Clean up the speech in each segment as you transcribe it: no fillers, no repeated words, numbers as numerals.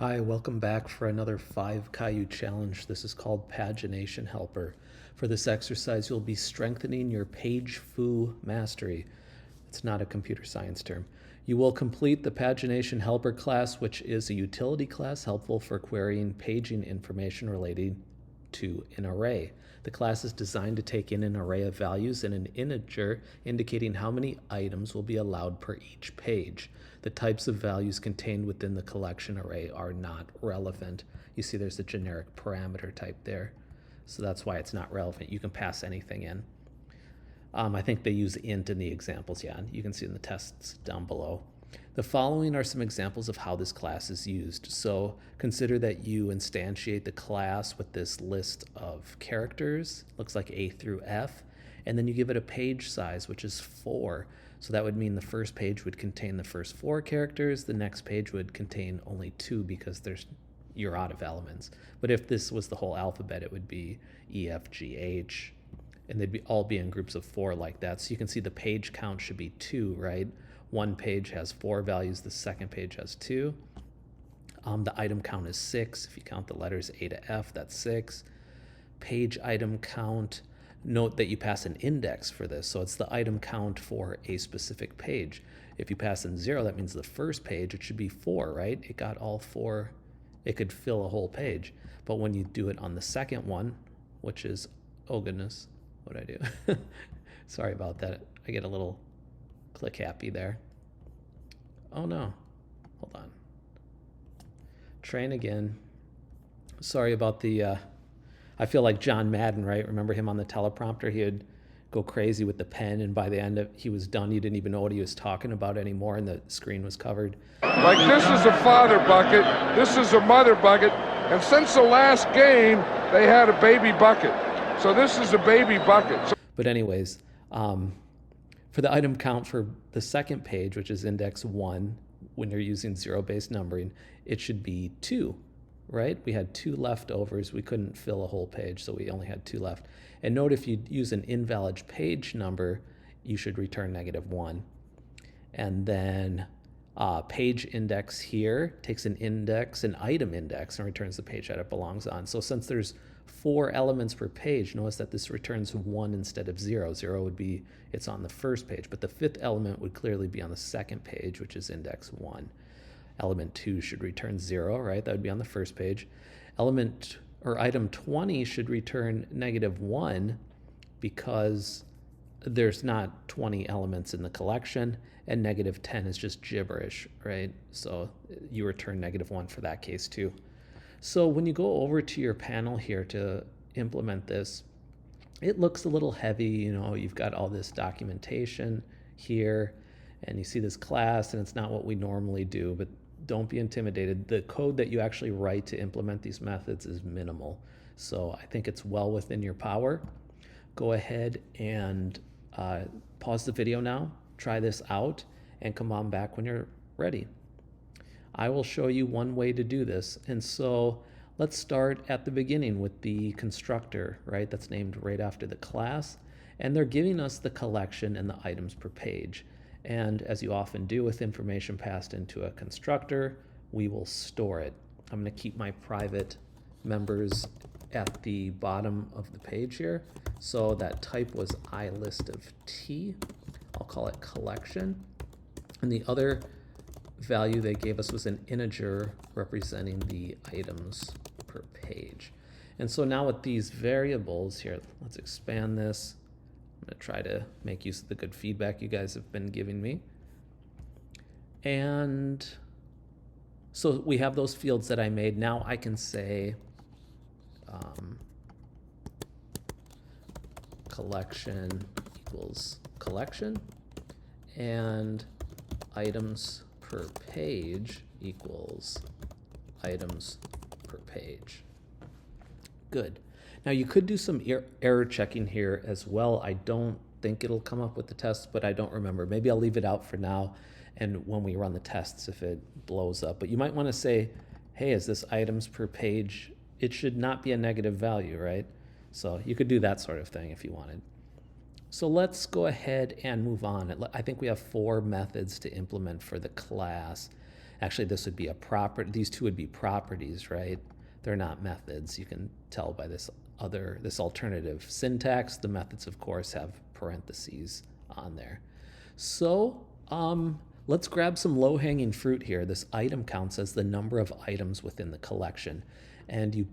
Hi, welcome back for another 5 Caillou challenge. This is called Pagination Helper. For this exercise, you'll be strengthening your page foo mastery. It's not a computer science term. You will complete the Pagination Helper class, which is a utility class helpful for querying paging information relating to an array. The class is designed to take in an array of values and an integer indicating how many items will be allowed per each page. The types of values contained within the collection array are not relevant. You see there's a generic parameter type there, so that's why it's not relevant. You can pass anything in. I think they use int in the examples, yeah, you can see in the tests down below. The following are some examples of how this class is used. So consider that you instantiate the class with this list of characters, looks like A through F, and then you give it a page size, which is 4. So that would mean the first page would contain the first 4 characters, the next page would contain only 2 because you're out of elements. But if this was the whole alphabet, it would be E, F, G, H, and they'd all be in groups of 4 like that. So you can see the page count should be 2, right? One page has 4 values, the second page has 2. The item count is 6. If you count the letters A to F, that's 6. Page item count, note that you pass an index for this, so it's the item count for a specific page. If you pass in 0, that means the first page, it should be 4, right? It got all 4, it could fill a whole page. But when you do it on the second one, which is, oh goodness, what'd I do? Sorry about that. I get a little click happy there. Oh no, hold on. Train again. Sorry about the, I feel like John Madden, right? Remember him on the teleprompter? He would go crazy with the pen, and by the end he was done. You didn't even know what he was talking about anymore, and the screen was covered. Like, this is a father bucket, this is a mother bucket, and since the last game, they had a baby bucket. So this is a baby bucket. But anyways, for the item count for the second page, which is index 1, when you're using zero-based numbering, it should be 2, right? We had 2 leftovers. We couldn't fill a whole page, so we only had 2 left. And note, if you use an invalid page number, you should return -1. And then page index here takes an index, an item index, and returns the page that it belongs on. So since there's 4 elements per page, notice that this returns 1 instead of 0. 0 would be, it's on the first page, but the 5th element would clearly be on the second page, which is index 1. Element 2 should return 0, right? That would be on the first page. Element, or item 20 should return -1 because there's not 20 elements in the collection, and -10 is just gibberish, right? So you return -1 for that case too. So when you go over to your panel here to implement this, it looks a little heavy. You know, you've got all this documentation here, and you see this class, and it's not what we normally do, but don't be intimidated. The code that you actually write to implement these methods is minimal. So I think it's well within your power. Go ahead and pause the video now, try this out, and come on back when you're ready. I will show you one way to do this. And so let's start at the beginning with the constructor, right? That's named right after the class. And they're giving us the collection and the items per page. And as you often do with information passed into a constructor, we will store it. I'm going to keep my private members at the bottom of the page here. So that type was ilist of t. I'll call it collection. And the other value they gave us was an integer representing the items per page. And so now with these variables here, let's expand this. I'm going to try to make use of the good feedback you guys have been giving me. And so we have those fields that I made. Now I can say collection equals collection, and items per page equals items per page. Good. Now you could do some error checking here as well. I don't think it'll come up with the test, but I don't remember. Maybe I'll leave it out for now, and when we run the tests, if it blows up. But you might want to say, hey, is this items per page? It should not be a negative value, right? So you could do that sort of thing if you wanted. So let's go ahead and move on. I think we have 4 methods to implement for the class. Actually, this would be a property. These two would be properties, right? They're not methods. You can tell by this alternative syntax. The methods, of course, have parentheses on there. So let's grab some low-hanging fruit here. This item count says the number of items within the collection. And you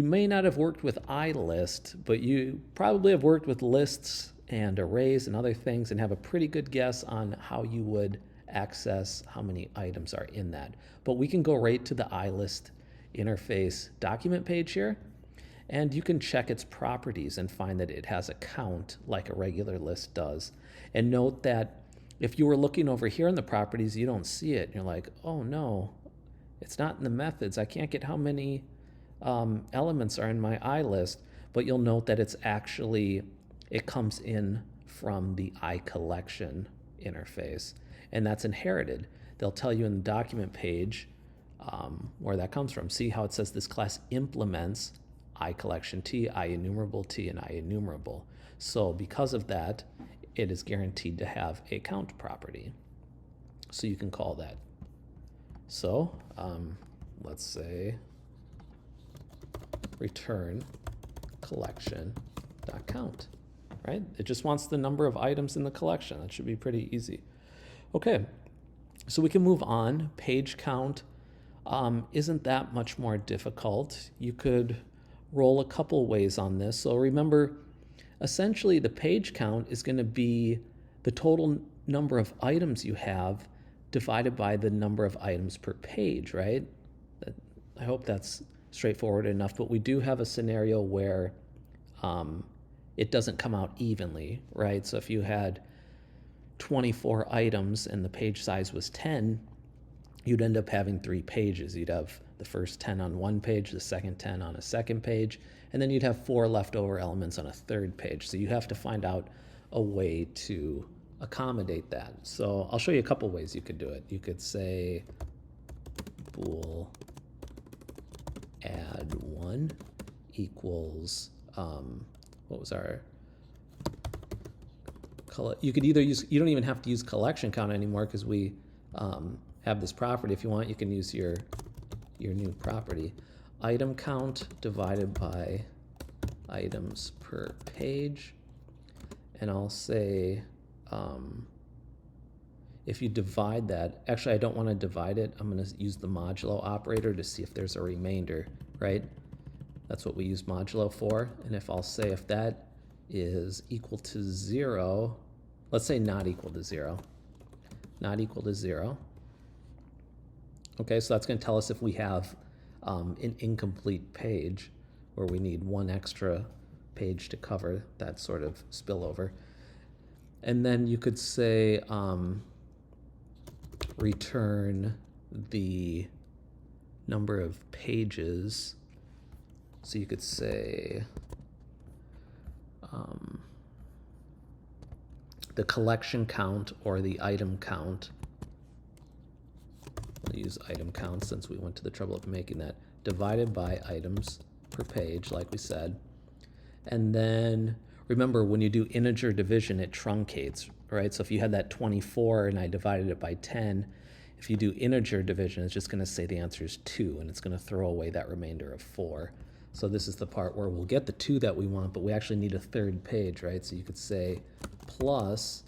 may not have worked with iList, but you probably have worked with lists and arrays and other things and have a pretty good guess on how you would access how many items are in that. But we can go right to the iList interface document page here, and you can check its properties and find that it has a count like a regular list does. And note that if you were looking over here in the properties, you don't see it. You're like, oh no, it's not in the methods. I can't get how many elements are in my iList, but you'll note that it comes in from the iCollection interface, and that's inherited. They'll tell you in the document page where that comes from. See how it says this class implements iCollection T, iEnumerable T, and iEnumerable. So because of that, it is guaranteed to have a count property. So you can call that. So let's say return collection.count, right? It just wants the number of items in the collection. That should be pretty easy. Okay, so we can move on. Page count isn't that much more difficult. You could roll a couple ways on this. So remember, essentially the page count is going to be the total number of items you have divided by the number of items per page, right? I hope that's straightforward enough, but we do have a scenario where it doesn't come out evenly, right? So if you had 24 items and the page size was 10, you'd end up having 3 pages. You'd have the first 10 on one page, the second 10 on a second page, and then you'd have 4 leftover elements on a third page. So you have to find out a way to accommodate that. So I'll show you a couple ways you could do it. You could say bool add 1 equals, what was our, you could either use, you don't even have to use collection count anymore because we have this property. If you want, you can use your new property. Item count divided by items per page. And I'll say, if you divide that, actually I don't want to divide it. I'm going to use the modulo operator to see if there's a remainder, right? That's what we use modulo for. And if I'll say if that is equal to 0, let's say not equal to 0, not equal to 0. Okay, so that's going to tell us if we have an incomplete page where we need 1 extra page to cover that sort of spillover. And then you could say return the number of pages. So you could say the collection count or the item count. We'll use item count since we went to the trouble of making that, divided by items per page, like we said. And then remember, when you do integer division, it truncates, right? So if you had that 24 and I divided it by 10, if you do integer division, it's just going to say the answer is 2, and it's going to throw away that remainder of 4. So this is the part where we'll get the 2 that we want, but we actually need a third page, right? So you could say plus,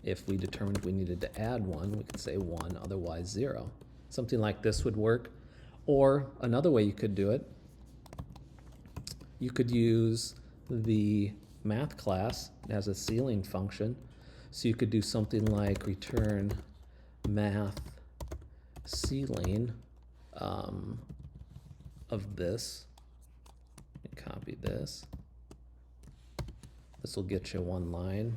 if we determined we needed to add 1, we could say 1, otherwise 0. Something like this would work. Or another way you could do it, you could use the math class. It has a ceiling function. So you could do something like return math ceiling of this. Copy this. This will get you 1 line.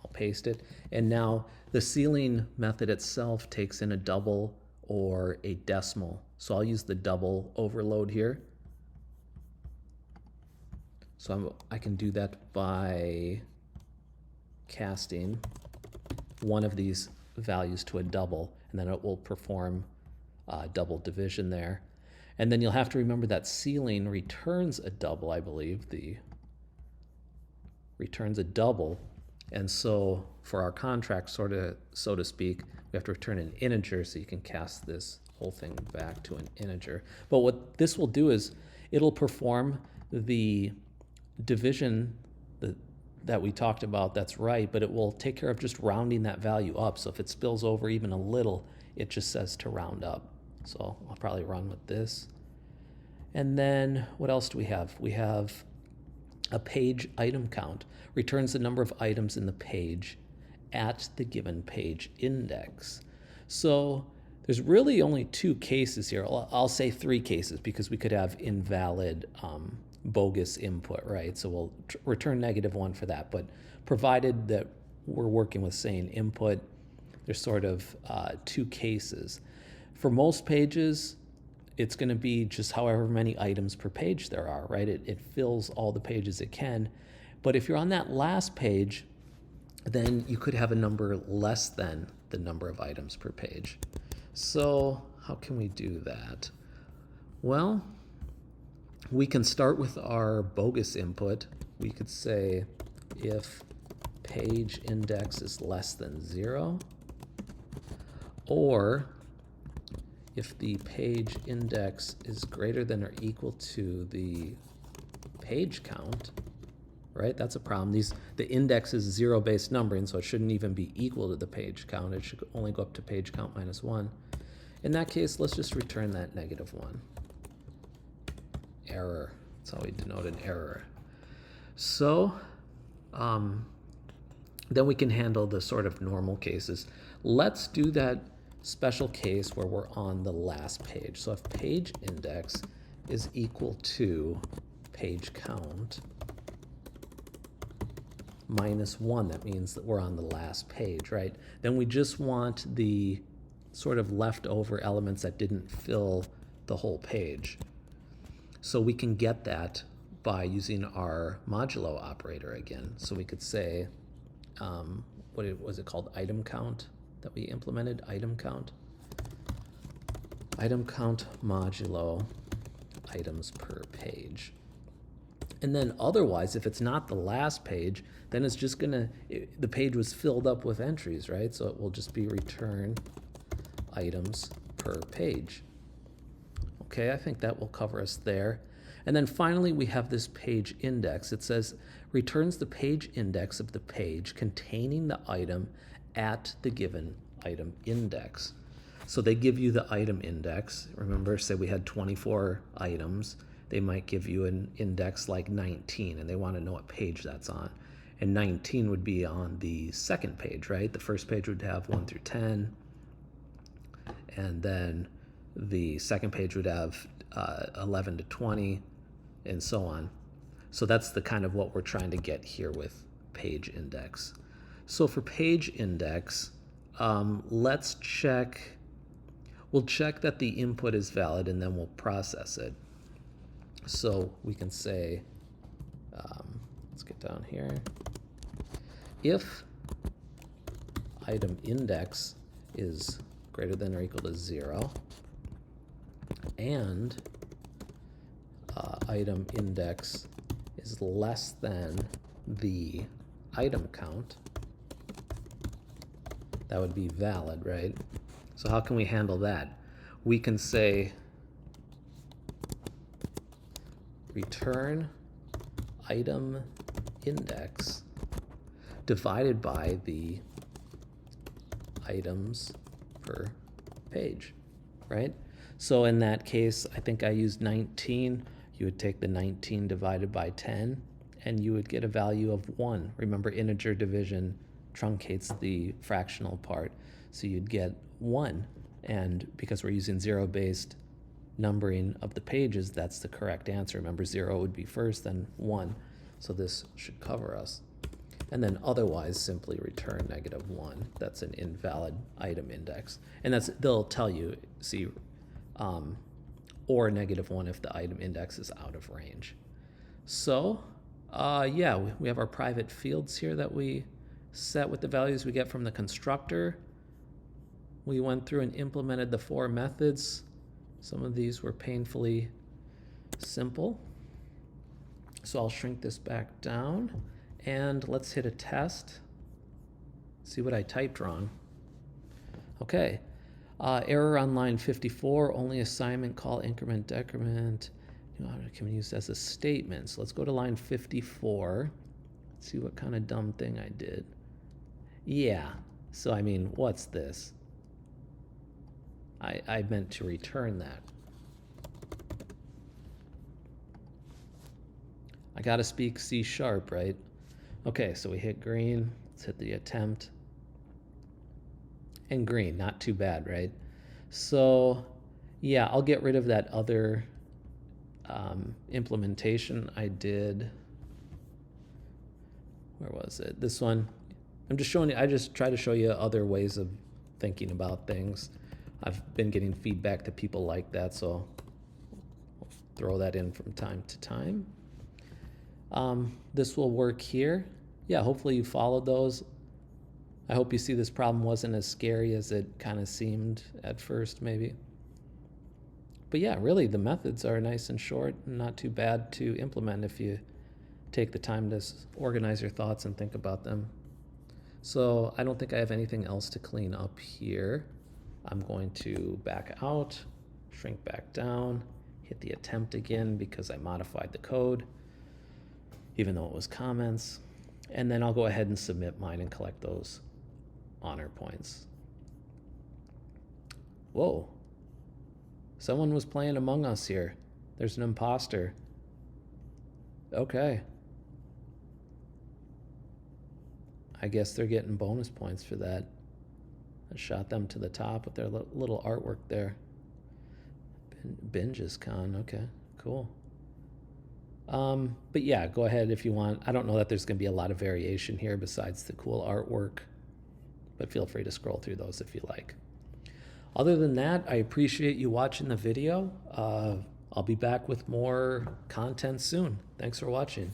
I'll paste it. And now the ceiling method itself takes in a double or a decimal. So I'll use the double overload here. So I can do that by casting one of these values to a double, and then it will perform double division there. And then you'll have to remember that ceiling returns a double, I believe. The returns a double. And so for our contract, sort of, so to speak, we have to return an integer, so you can cast this whole thing back to an integer. But what this will do is it'll perform the division that we talked about that's right, but it will take care of just rounding that value up. So if it spills over even a little, it just says to round up. So I'll probably run with this. And then what else do we have? We have a page item count. Returns the number of items in the page at the given page index. So there's really only two cases here. I'll say three cases because we could have invalid bogus input, right? So we'll return -1 for that. But provided that we're working with saying input, there's sort of two cases. For most pages, it's going to be just however many items per page there are, right? It fills all the pages it can. But if you're on that last page, then you could have a number less than the number of items per page. So how can we do that? Well, we can start with our bogus input. We could say if page index is less than 0, or if the page index is greater than or equal to the page count, right? That's a problem. The index is zero-based numbering, so it shouldn't even be equal to the page count. It should only go up to page count minus 1. In that case, let's just return that -1. Error. That's how we denote an error. So then we can handle the sort of normal cases. Let's do that special case where we're on the last page. So if page index is equal to page count minus 1, that means that we're on the last page, right? Then we just want the sort of leftover elements that didn't fill the whole page. So we can get that by using our modulo operator again. So we could say, what was it called? Item count that we implemented? Item count modulo items per page. And then otherwise, if it's not the last page, then it's just the page was filled up with entries, right? So it will just be return items per page. Okay, I think that will cover us there. And then finally, we have this page index. It says returns the page index of the page containing the item at the given item index. So they give you the item index. Remember, say we had 24 items. They might give you an index like 19, and they want to know what page that's on. And 19 would be on the second page, right? The first page would have 1 through 10, and then the second page would have 11 to 20, and so on. So that's the kind of what we're trying to get here with page index. So for page index, let's check. We'll check that the input is valid, and then we'll process it. So we can say, let's get down here. If item index is greater than or equal to 0, and item index is less than the item count, that would be valid, right? So how can we handle that? We can say return item index divided by the items per page, right? So in that case, I think I used 19. You would take the 19 divided by 10, and you would get a value of 1. Remember, integer division truncates the fractional part, so you'd get 1. And because we're using zero-based numbering of the pages, that's the correct answer. Remember, 0 would be first, then 1. So this should cover us. And then otherwise, simply return -1. That's an invalid item index. And they'll tell you, see, or -1 if the item index is out of range. So, yeah, we have our private fields here that we set with the values we get from the constructor. We went through and implemented the 4 methods. Some of these were painfully simple. So I'll shrink this back down, and let's hit a test. See what I typed wrong. Okay. Error on line 54, only assignment, call, increment, decrement. Can we use as a statement? So let's go to line 54. See what kind of dumb thing I did. Yeah. So, I mean, what's this? I meant to return that. I gotta speak C#, right? Okay, so we hit green. Let's hit the attempt. And green, not too bad, right? So, yeah, I'll get rid of that other implementation I did. Where was it? This one. I'm just showing you, I just try to show you other ways of thinking about things. I've been getting feedback that people like that, so I'll throw that in from time to time. This will work here. Yeah, hopefully you followed those. I hope you see this problem wasn't as scary as it kind of seemed at first, maybe. But yeah, really, the methods are nice and short and not too bad to implement if you take the time to organize your thoughts and think about them. So I don't think I have anything else to clean up here. I'm going to back out, shrink back down, hit the attempt again because I modified the code, even though it was comments. And then I'll go ahead and submit mine and collect those honor points. Whoa. Someone was playing Among Us here. There's an imposter. Okay. I guess they're getting bonus points for that. I shot them to the top with their little artwork there. Binges con, okay, cool. But yeah, go ahead if you want. I don't know that there's going to be a lot of variation here besides the cool artwork, but feel free to scroll through those if you like. Other than that, I appreciate you watching the video. I'll be back with more content soon. Thanks for watching.